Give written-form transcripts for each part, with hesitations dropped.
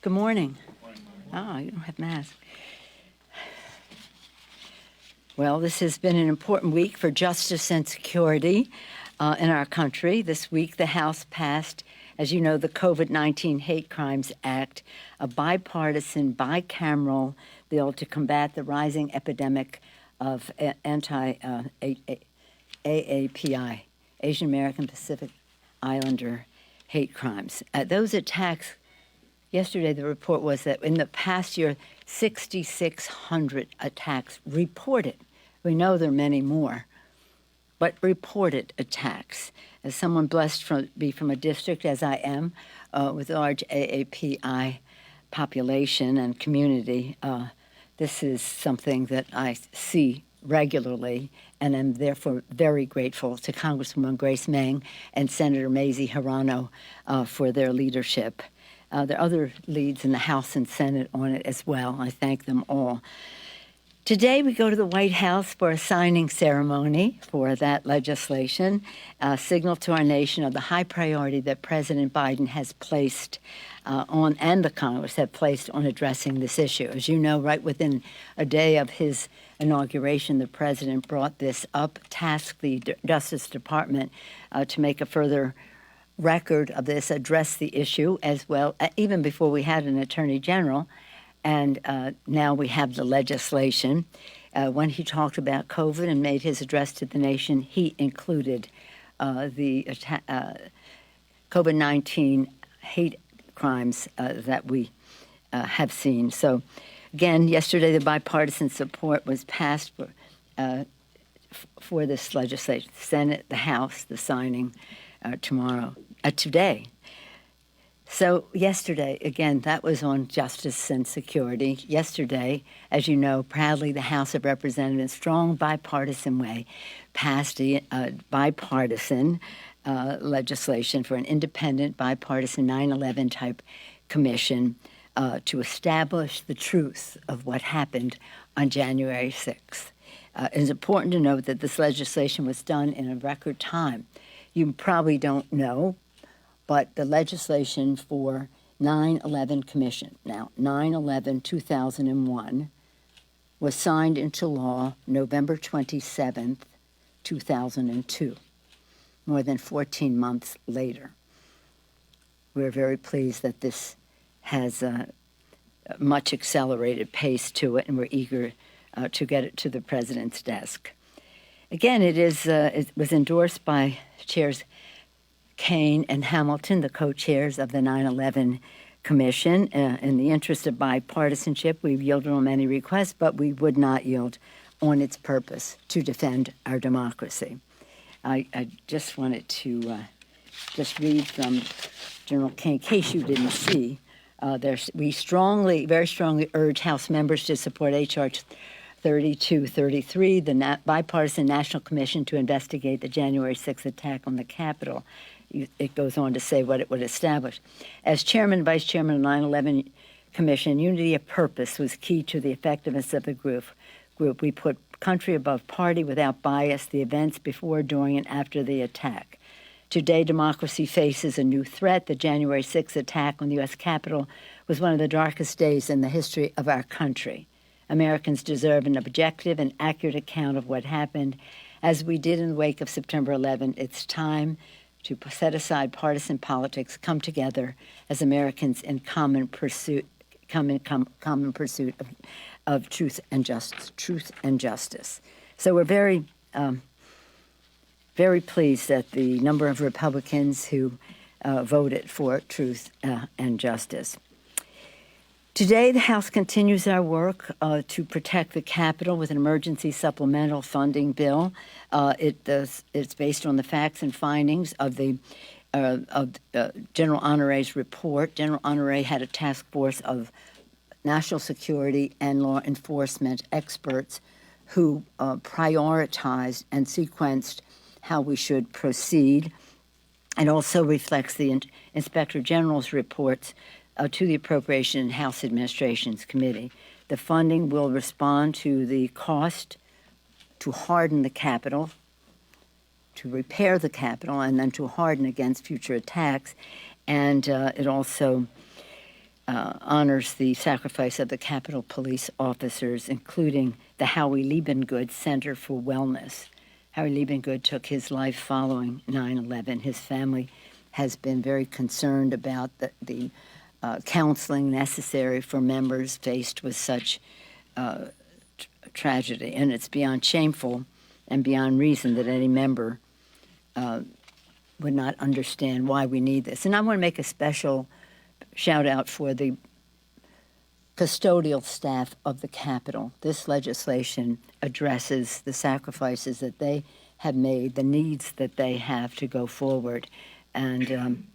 Good morning. Oh, you don't have masks. Well, this has been an important week for justice and security in our country. This week, the House passed, as you know, the COVID-19 Hate Crimes Act, a bipartisan, bicameral bill to combat the rising epidemic of AAPI, Asian American Pacific Islander hate crimes. Those attacks, yesterday the report was that in the past year, 6,600 attacks reported. We know there are many more, but reported attacks. As someone blessed to be from a district, as I am, with a large AAPI population and community, this is something that I see regularly, and I'm therefore very grateful to Congresswoman Grace Meng and Senator Mazie Hirono for their leadership. There are other leads in the House and Senate on it as well. I thank them all. Today, we go to the White House for a signing ceremony for that legislation, a signal to our nation of the high priority that President Biden has placed on, and the Congress have placed on addressing this issue. As you know, right within a day of his inauguration, the president brought this up, tasked the Justice Department to make a further record of this, address the issue as well, even before we had an attorney general. And now we have the legislation. When he talked about COVID and made his address to the nation, he included the COVID-19 hate crimes that we have seen. So, again, yesterday the bipartisan support was passed for this legislation. The Senate, the House, the signing today. So yesterday, again, that was on justice and security. Yesterday, as you know, proudly the House of Representatives, strong bipartisan way, passed a bipartisan legislation for an independent bipartisan 9/11 type commission to establish the truth of what happened on January 6th. It's important to note that this legislation was done in a record time. You probably don't know, but the legislation for 9/11 Commission, now 9/11/2001, was signed into law November 27th, 2002, more than 14 months later. We're very pleased that this has a much accelerated pace to it, and we're eager to get it to the president's desk. Again, it was endorsed by Chairs Kane and Hamilton, the co-chairs of the 9/11 Commission. In the interest of bipartisanship, we've yielded on many requests, but we would not yield on its purpose to defend our democracy. I just wanted to just read from General Kane, in case you didn't see. We very strongly urge House members to support H.R. 3233, the bipartisan National Commission to investigate the January 6th attack on the Capitol. It goes on to say what it would establish. As chairman and vice chairman of the 9/11 Commission, unity of purpose was key to the effectiveness of the group. We put country above party without bias, the events before, during, and after the attack. Today, democracy faces a new threat. The January 6th attack on the U.S. Capitol was one of the darkest days in the history of our country. Americans deserve an objective and accurate account of what happened. As we did in the wake of September 11, it's time to set aside partisan politics, come together as Americans in common pursuit of truth and justice. So we're very, very pleased at the number of Republicans who voted for truth and justice. Today, the House continues our work to protect the Capitol with an emergency supplemental funding bill. It's based on the facts and findings of the General Honore's report. General Honore had a task force of national security and law enforcement experts who prioritized and sequenced how we should proceed. It also reflects the Inspector General's reports to the Appropriation and House Administrations Committee. The funding will respond to the cost to harden the Capitol, to repair the Capitol, and then to harden against future attacks. And it also honors the sacrifice of the Capitol Police officers, including the Howie Liebengood Center for Wellness. Howie Liebengood took his life following 9/11. His family has been very concerned about the counseling necessary for members faced with such tragedy. And it's beyond shameful and beyond reason that any member would not understand why we need this. And I want to make a special shout out for the custodial staff of the Capitol. This legislation addresses the sacrifices that they have made, the needs that they have to go forward. And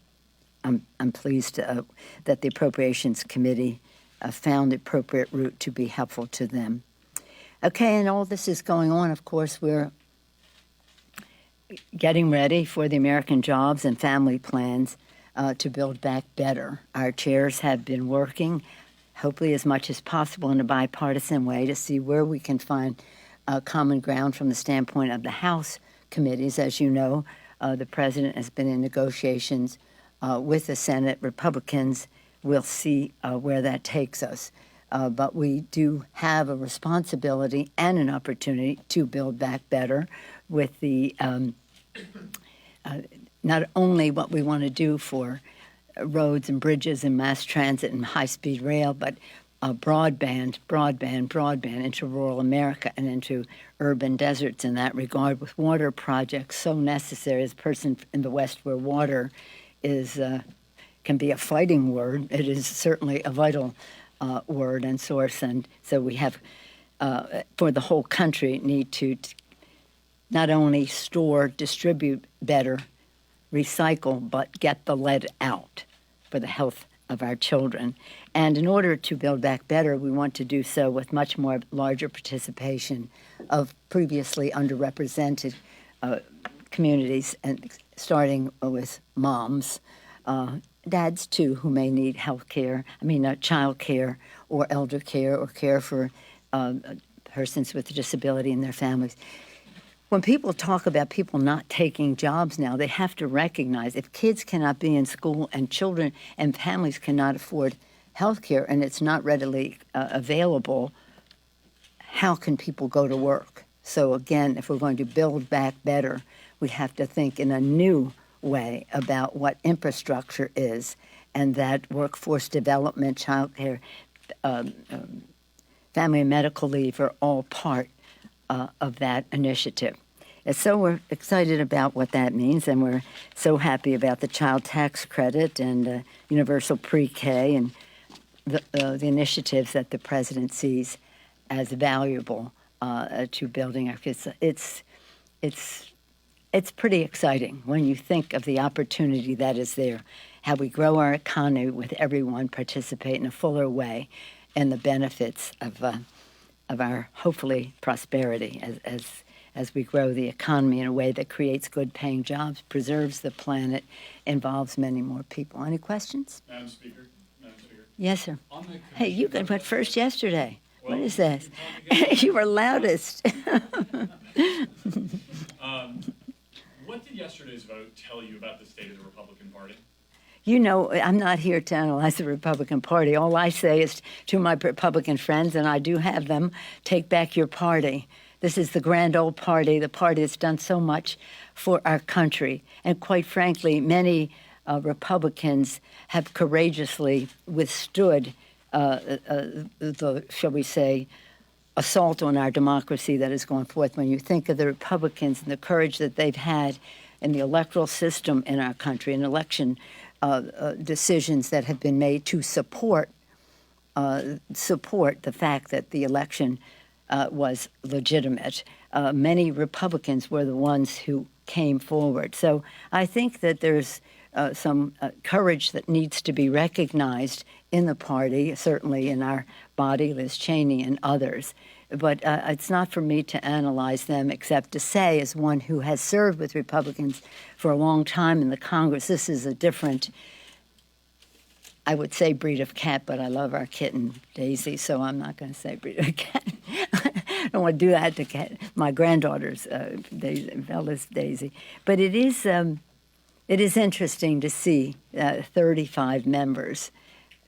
I'm pleased that the Appropriations Committee found the appropriate route to be helpful to them. Okay, and all this is going on, of course, we're getting ready for the American Jobs and Family Plans to build back better. Our chairs have been working, hopefully as much as possible in a bipartisan way, to see where we can find common ground from the standpoint of the House committees. As you know, the president has been in negotiations with the Senate. Republicans will see where that takes us. But we do have a responsibility and an opportunity to build back better with the not only what we want to do for roads and bridges and mass transit and high-speed rail, but broadband into rural America and into urban deserts in that regard, with water projects so necessary. As a person in the West where water is can be a fighting word, it is certainly a vital word and source. And so we have, for the whole country, need to not only store, distribute better, recycle, but get the lead out for the health of our children. And in order to build back better, we want to do so with much more larger participation of previously underrepresented communities, and starting with moms, dads too, who may need child care or elder care or care for persons with a disability in their families. When people talk about people not taking jobs now, they have to recognize if kids cannot be in school and children and families cannot afford health care and it's not readily available, how can people go to work? So again, if we're going to build back better, we have to think in a new way about what infrastructure is, and that workforce development, child care, family and medical leave are all part of that initiative. And so we're excited about what that means, and we're so happy about the child tax credit and universal pre-K and the initiatives that the president sees as valuable to building our kids. It's pretty exciting when you think of the opportunity that is there, how we grow our economy with everyone participate in a fuller way in the benefits of our, hopefully, prosperity as we grow the economy in a way that creates good-paying jobs, preserves the planet, involves many more people. Any questions? Madam Speaker. Yes, sir. Hey, you went first yesterday. Well, what is this? You were loudest. What did yesterday's vote tell you about the state of the Republican Party? You know, I'm not here to analyze the Republican Party. All I say is to my Republican friends, and I do have them, take back your party. This is the grand old party, the party that's done so much for our country. And quite frankly, many Republicans have courageously withstood the, shall we say, assault on our democracy that has gone forth. When you think of the Republicans and the courage that they've had in the electoral system in our country, and election decisions that have been made to support the fact that the election was legitimate. Many Republicans were the ones who came forward. So I think that there's some courage that needs to be recognized in the party, certainly in our body, Liz Cheney and others. But it's not for me to analyze them, except to say, as one who has served with Republicans for a long time in the Congress, this is a different, I would say breed of cat, but I love our kitten, Daisy, so I'm not going to say breed of cat. I don't want to do that to cat. My granddaughter's Bella's Daisy. But it is interesting to see 35 members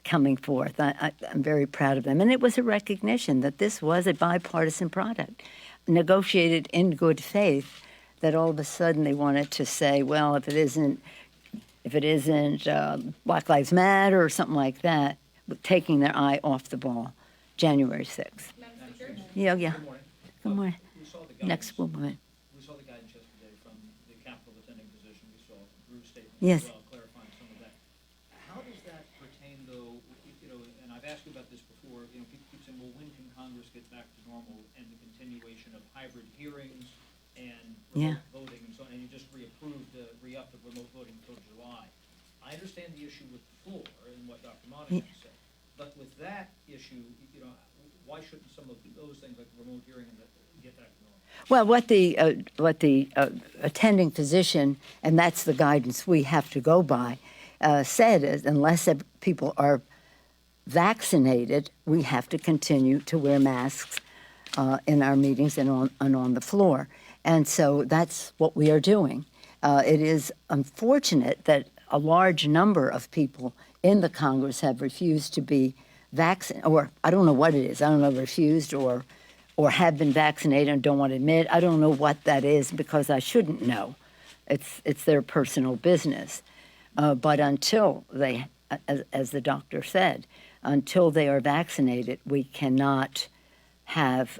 coming forth. I'm very proud of them. And it was a recognition that this was a bipartisan product, negotiated in good faith, that all of a sudden they wanted to say, well, if it isn't Black Lives Matter or something like that, taking their eye off the ball, January 6th. Yeah. Good morning. Good morning. We saw the guidance. Next woman. We saw the guidance yesterday from the capital attending physician. We saw Drew's statement Yes. as well, clarifying some of that. How does that pertain, though, and I've asked you about this before, people keep saying, well, when can Congress get back to normal, and the continuation of hybrid hearings and remote voting and so on, and you just re-upped the remote voting until July. I understand the issue with the floor and what Dr. Monahan said, but with that issue, why shouldn't some of those things like the remote hearing and get back to normal? Well, what the attending physician, and that's the guidance we have to go by, said is unless people are vaccinated, we have to continue to wear masks in our meetings and on the floor. And so that's what we are doing. It is unfortunate that a large number of people in the Congress have refused to be vaccinated, or I don't know what it is. I don't know, refused or have been vaccinated and don't want to admit. I don't know what that is because I shouldn't know. It's their personal business. But until they, as the doctor said, until they are vaccinated, we cannot have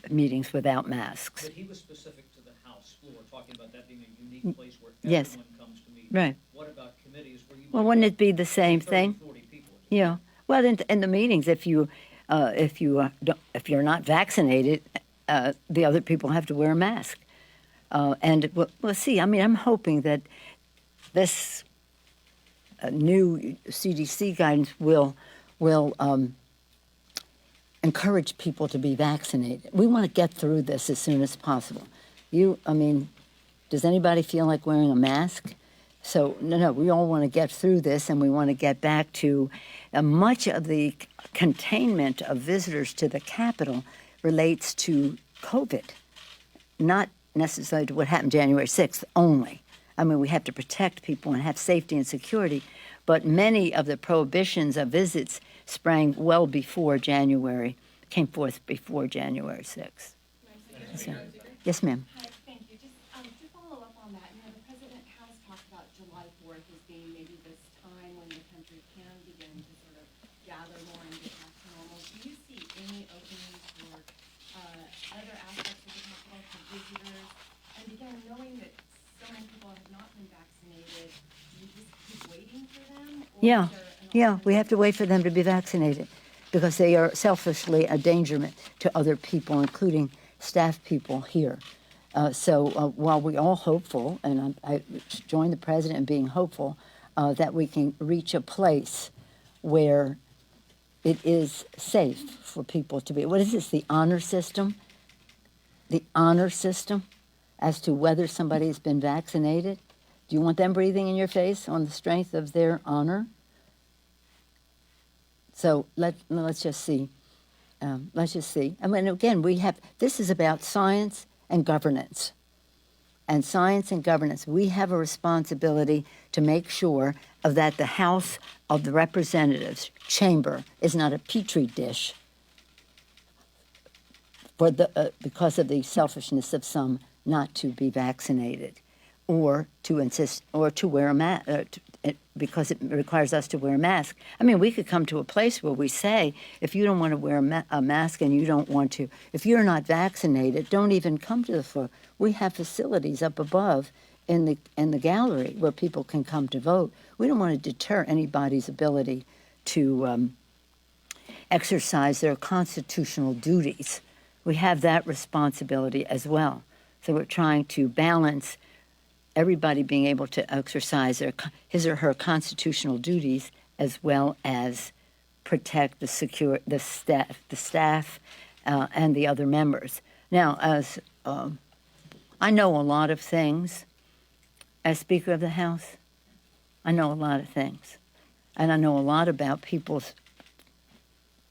meetings without masks. But he was specific to the House floor, talking about that being a unique place where Yes. everyone comes to meet. Right. What about committees where you Well, might wouldn't have it be the same 30, thing? 40 people? Yeah. Well, in the meetings, if you're not vaccinated, the other people have to wear a mask. And we'll see. I mean, I'm hoping that this new CDC guidance will encourage people to be vaccinated. We want to get through this as soon as possible. Does anybody feel like wearing a mask? So, no, we all want to get through this, and we want to get back to much of the containment of visitors to the Capitol relates to COVID, not necessarily to what happened January 6th only. I mean, we have to protect people and have safety and security, but many of the prohibitions of visits sprang well before January, came forth before January 6th. So, yes, ma'am. Hi, thank you. Just to follow up on that, the President has talked about July 4th as being maybe this time when the country can begin to sort of gather more and get back to normal. Do you see any openings for other aspects of the Capitol for visitors? And again, knowing that so many people have not been vaccinated, do you just keep waiting for them? Or Yeah, is there an yeah, we have to alternative? wait for them to be vaccinated because they are selfishly a endangerment to other people, including staff people here. So while we're all hopeful, and I join the president in being hopeful, that we can reach a place where it is safe for people to be. What is this, the honor system? The honor system as to whether somebody has been vaccinated? Do you want them breathing in your face on the strength of their honor? So let's just see. Let's just see. I mean, again, this is about science and governance. And science and governance, we have a responsibility to make sure that the House of the Representatives chamber is not a petri dish because of the selfishness of some not to be vaccinated or to insist or to wear a mask because it requires us to wear a mask. I mean, we could come to a place where we say, if you don't want to wear a mask and you don't want to, if you're not vaccinated, don't even come to the floor. We have facilities up above in the gallery where people can come to vote. We don't want to deter anybody's ability to exercise their constitutional duties. We have that responsibility as well. So we're trying to balance everybody being able to exercise his or her constitutional duties as well as protect the staff and the other members. Now, as I know a lot of things as Speaker of the House. I know a lot of things. And I know a lot about people's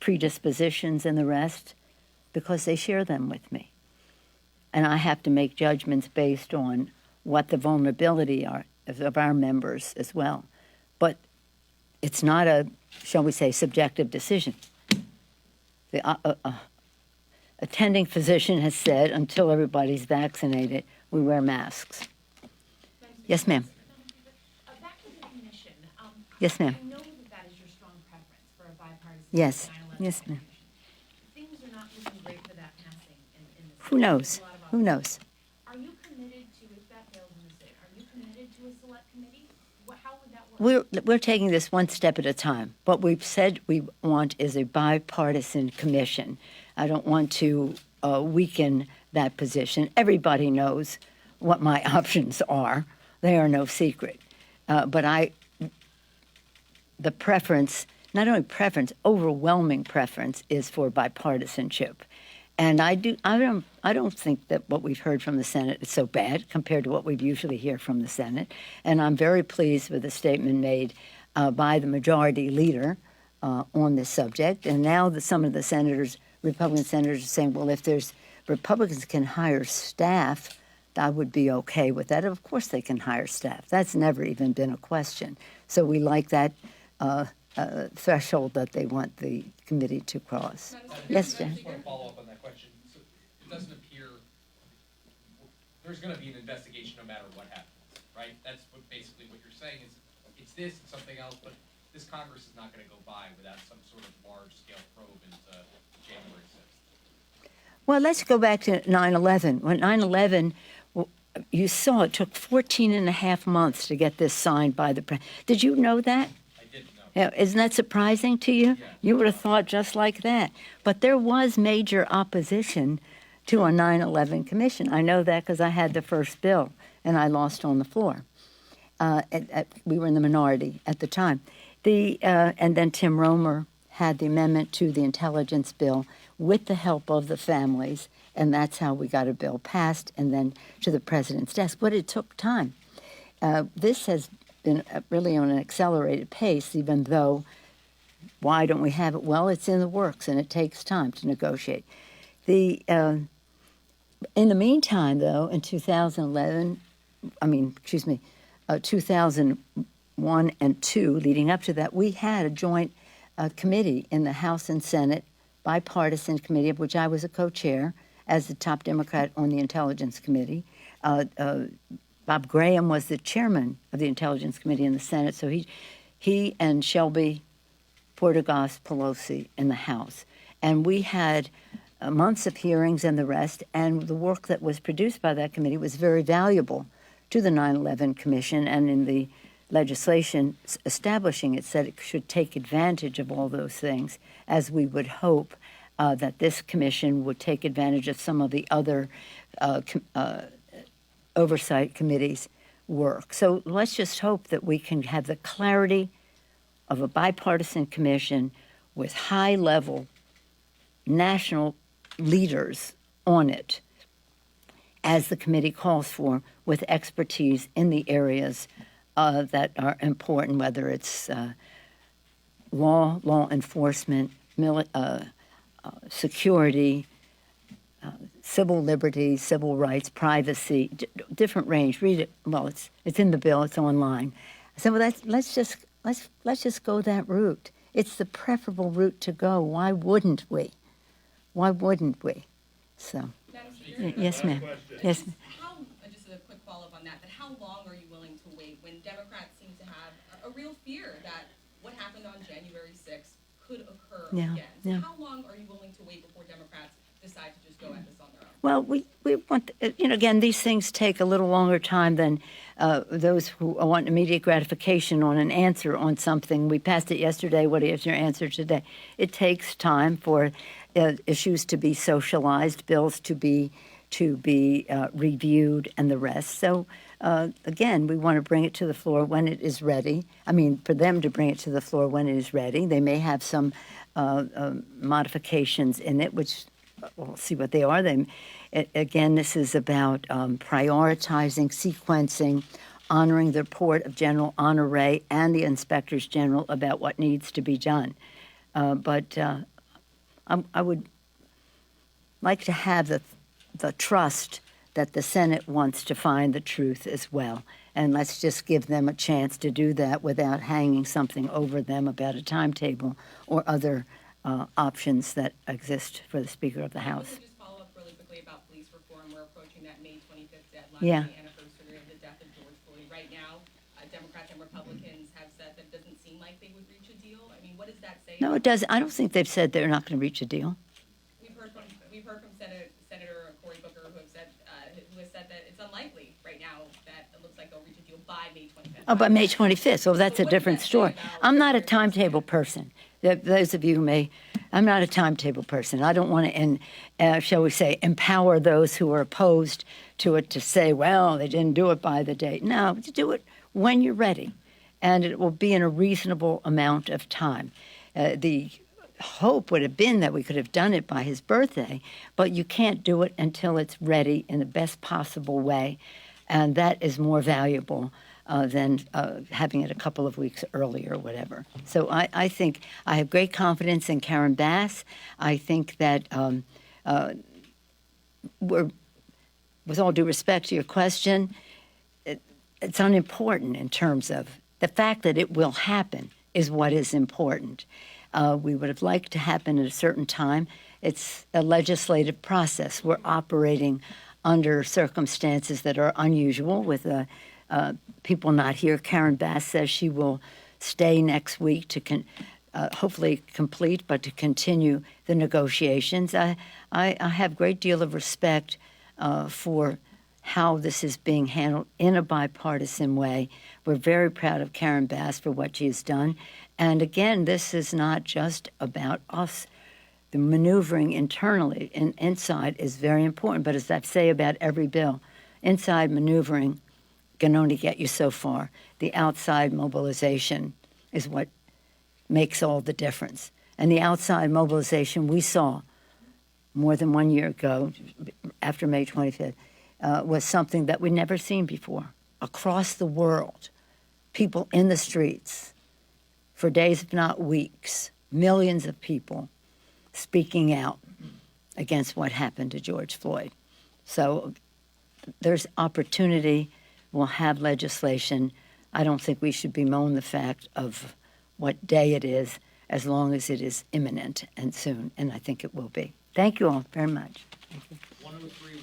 predispositions and the rest because they share them with me. And I have to make judgments based on what the vulnerability are of our members as well. But it's not a, shall we say, subjective decision. The attending physician has said until everybody's vaccinated, we wear masks. Yes, ma'am. Back to the commission. Yes, ma'am. I know that is your strong preference for a bipartisan. Yes. 9/11 Yes, ma'am. Things are not looking great for that passing in the state. Who knows? There's a lot of Who knows? Are you committed to, if that fails in the state, are you committed to a select committee? How would that work? We're taking this one step at a time. What we've said we want is a bipartisan commission. I don't want to weaken that position. Everybody knows what my options are. They are no secret. But the preference, not only preference, overwhelming preference is for bipartisanship. And I don't think that what we've heard from the Senate is so bad compared to what we'd usually hear from the Senate. And I'm very pleased with the statement made by the majority leader on this subject. And now that some of the senators, Republican senators, are saying, well, if there's Republicans can hire staff, I would be okay with that. Of course they can hire staff. That's never even been a question. So we like that threshold that they want the committee to cross. Yes, Jen? I just want to follow up on that question. So it doesn't appear there's going to be an investigation no matter what happens, right? That's basically what you're saying is it's this and something else, but this Congress is not going to go by without some sort of large-scale probe into January 6th. Well, let's go back to 9/11. When 9/11, you saw it took 14 and a half months to get this signed by the president. Did you know that? I didn't know. Yeah, isn't that surprising to you? Yeah. You would have thought just like that. But there was major opposition to a 9/11 commission. I know that because I had the first bill and I lost on the floor. We were in the minority at the time. And then Tim Romer had the amendment to the intelligence bill with the help of the families, and that's how we got a bill passed and then to the president's desk. But it took time. This has been really on an accelerated pace, even though, why don't we have it? Well, it's in the works, and it takes time to negotiate. In the meantime, though, in 2001 and 2, leading up to that, we had a joint committee in the House and Senate, bipartisan committee, of which I was a co-chair as the top Democrat on the Intelligence Committee. Bob Graham was the chairman of the Intelligence Committee in the Senate, so he and Shelby Portegas Pelosi in the House. And we had months of hearings and the rest, and the work that was produced by that committee was very valuable to the 9/11 Commission, and in the legislation establishing it said it should take advantage of all those things, as we would hope that this commission would take advantage of some of the other oversight committees' work. So let's just hope that we can have the clarity of a bipartisan commission with high-level national leaders on it, as the committee calls for, with expertise in the areas that are important, whether it's law enforcement, security, civil liberties, civil rights, privacy, different range. Read it. Well, it's in the bill. It's online. So let's just go that route. It's the preferable route to go. Why wouldn't we? Why wouldn't we? So, yes, ma'am. Yes, ma'am. How, just a quick follow-up on that, but how long are you willing to wait when Democrats seem to have a real fear that what happened on January 6th could occur again? So how long are you willing to wait before Democrats decide to just go at this on their own? Well, we want, again, these things take a little longer time than those who want immediate gratification on an answer on something. We passed it yesterday. What is your answer today? It takes time for issues to be socialized, bills to be reviewed, and the rest. So, again, we want to bring it to the floor when it is ready. I mean, for them to bring it to the floor when it is ready. They may have some modifications in it, which we'll see what they are. Again, this is about prioritizing, sequencing, honoring the report of General Honore and the Inspectors General about what needs to be done. But I would like to have the trust that the Senate wants to find the truth as well. And let's just give them a chance to do that without hanging something over them about a timetable or other options that exist for the Speaker of the House. Can I just follow up really quickly about police reform? We're approaching that May 25th deadline, Yeah. the anniversary of the death of George Floyd. Right now, Democrats and Republicans have said that it doesn't seem like they would reach a deal. I mean, what does that say? No, it doesn't. I don't think they've said they're not going to reach a deal. We've heard from Senator Cory Booker, who has said that it's unlikely right now that it looks like they'll reach a deal by May 25th. Oh, by May 25th. So that's So a what does different that say story. about I'm not a their timetable person. Those of you who may, I'm not a timetable person. I don't want to, shall we say, empower those who are opposed to it to say, well, they didn't do it by the date. No, do it when you're ready, and it will be in a reasonable amount of time. The hope would have been that we could have done it by his birthday, but you can't do it until it's ready in the best possible way, and that is more valuable than having it a couple of weeks early or whatever. So I think I have great confidence in Karen Bass. I think that with all due respect to your question, it's unimportant in terms of the fact that it will happen is what is important. We would have liked to happen at a certain time. It's a legislative process. We're operating under circumstances that are unusual with people not here. Karen Bass says she will stay next week to hopefully complete, but to continue the negotiations. I have a great deal of respect for how this is being handled in a bipartisan way. We're very proud of Karen Bass for what she has done. And again, this is not just about us. The maneuvering internally and inside is very important. But as I say about every bill, inside maneuvering can only get you so far. The outside mobilization is what makes all the difference. And the outside mobilization we saw more than 1 year ago, after May 25th, was something that we'd never seen before. Across the world, people in the streets for days, if not weeks, millions of people speaking out against what happened to George Floyd. So there's opportunity. We'll have legislation. I don't think we should bemoan the fact of what day it is, as long as it is imminent and soon, and I think it will be. Thank you all very much. Thank you. 103,